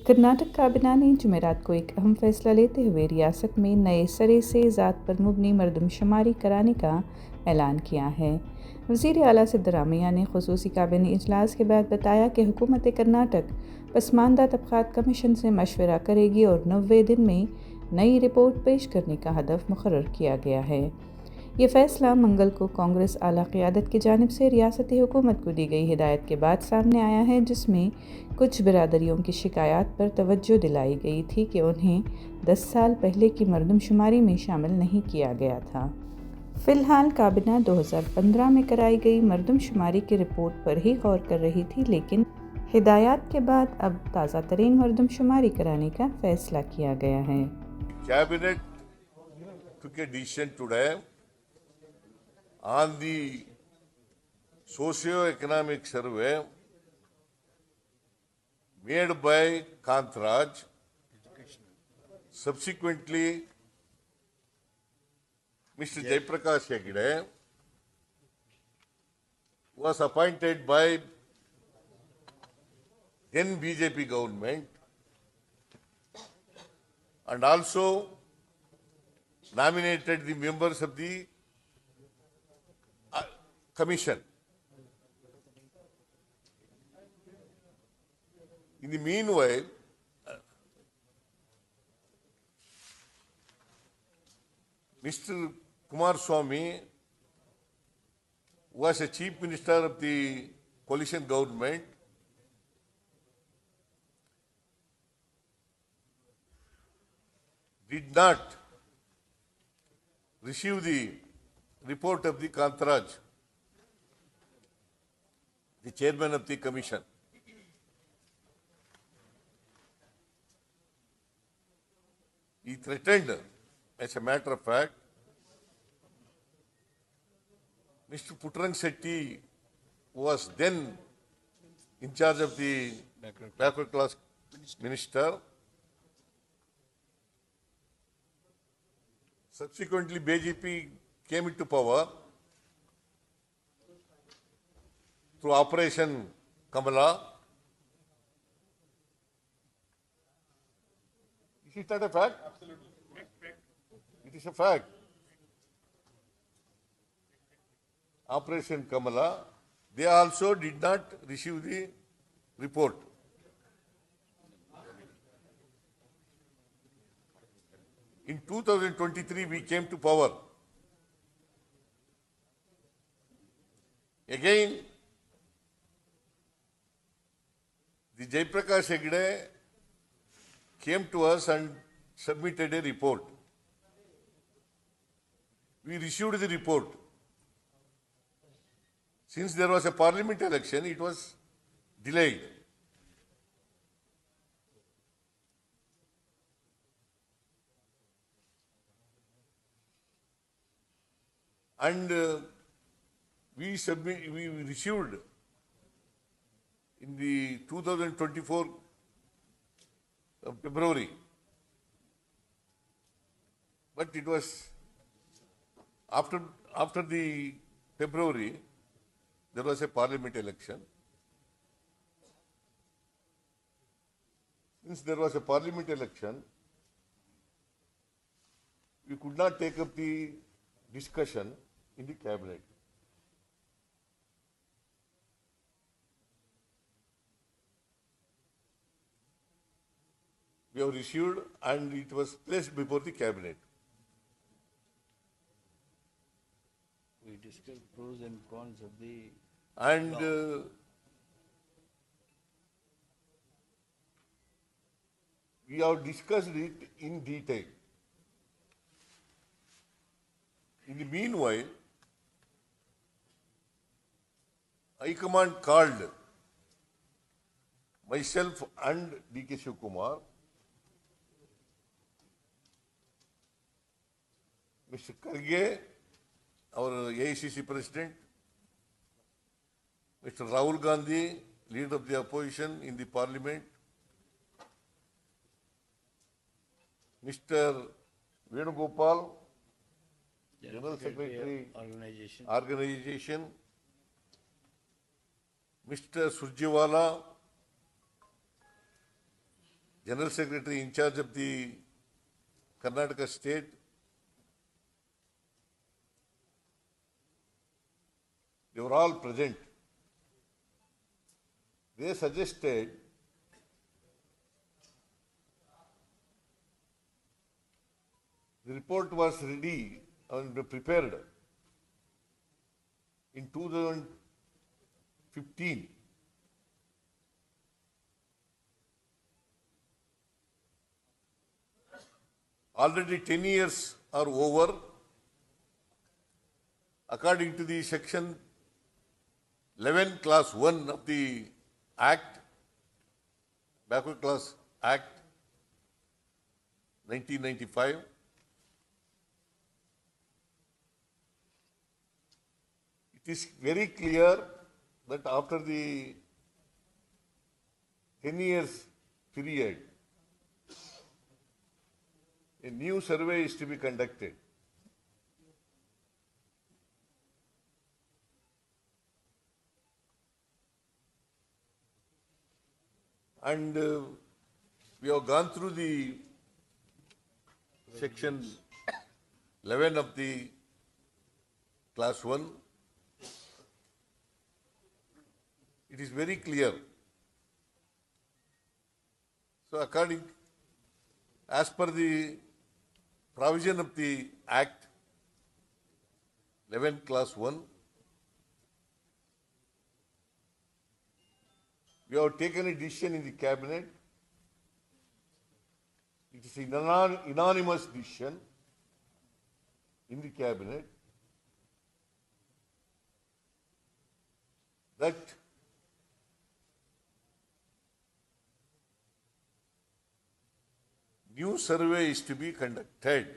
کرناٹک کابینہ نے جمعرات کو ایک اہم فیصلہ لیتے ہوئے ریاست میں نئے سرے سے ذات پر مبنی مردم شماری کرانے کا اعلان کیا ہے۔ وزیراعلی سدارامیا نے خصوصی کابینی اجلاس کے بعد بتایا کہ حکومت کرناٹک پسماندہ طبقات کمیشن سے مشورہ کرے گی اور 90 دن میں نئی رپورٹ پیش کرنے کا ہدف مقرر کیا گیا ہے۔ یہ فیصلہ منگل کو کانگریس اعلی قیادت کی جانب سے ریاستی حکومت کو دی گئی ہدایت کے بعد سامنے آیا ہے، جس میں کچھ برادریوں کی شکایات پر توجہ دلائی گئی تھی کہ انہیں 10 سال پہلے کی مردم شماری میں شامل نہیں کیا گیا تھا۔ فی الحال کابینہ 2015 میں کرائی گئی مردم شماری کی رپورٹ پر ہی غور کر رہی تھی، لیکن ہدایات کے بعد اب تازہ ترین مردم شماری کرانے کا فیصلہ کیا گیا ہے۔ Cabinet took a decision today on the socio-economic survey made by Kantraj. Subsequently, Mr. Jaiprakash Hegde was appointed by then BJP government and also nominated the members of the commission. In the meanwhile, Mr. Kumaraswamy was a chief minister of the coalition government. Did not receive the report of the Kantraj, the chairman of the commission. He threatened, as a matter of fact, Mr. Putran Setti was then in charge of the backward class minister. Subsequently, BJP came into power through Operation Kamala. Is that a fact? Absolutely. It is a fact. Operation Kamala, they also did not receive the report. In 2023, we came to power. Again, the Jaiprakash Hegde came to us and submitted a report. We received the report. Since there was a parliament election, it was delayed. And we received in the 2024 February, but it was after the February there was a parliament election. Since there was a parliament election, we could not take up the discussion in the cabinet. We have received and it was placed before the cabinet. We discussed pros and cons of the And we have discussed it in detail. In the meanwhile, High Command called myself and D.K. Shivakumar, Mr. Karge, our AICC President, Mr. Rahul Gandhi, leader of the opposition in the parliament, Mr. Venugopal, General Secretary Organization, Mr. Surjiwala, General Secretary in charge of the Karnataka state, they were all present. They suggested the report was ready and prepared in 2015. Already 10 years are over. According to the section 11 class 1 of the Act, Backward Class Act 1995, it is very clear that after the 10 years period, a new survey is to be conducted. And we have gone through the section 11 of the class 1. It is very clear. So as per the provision of the Act 11 class 1, we have taken a decision in the cabinet. It is an unanimous decision in the cabinet that new survey is to be conducted.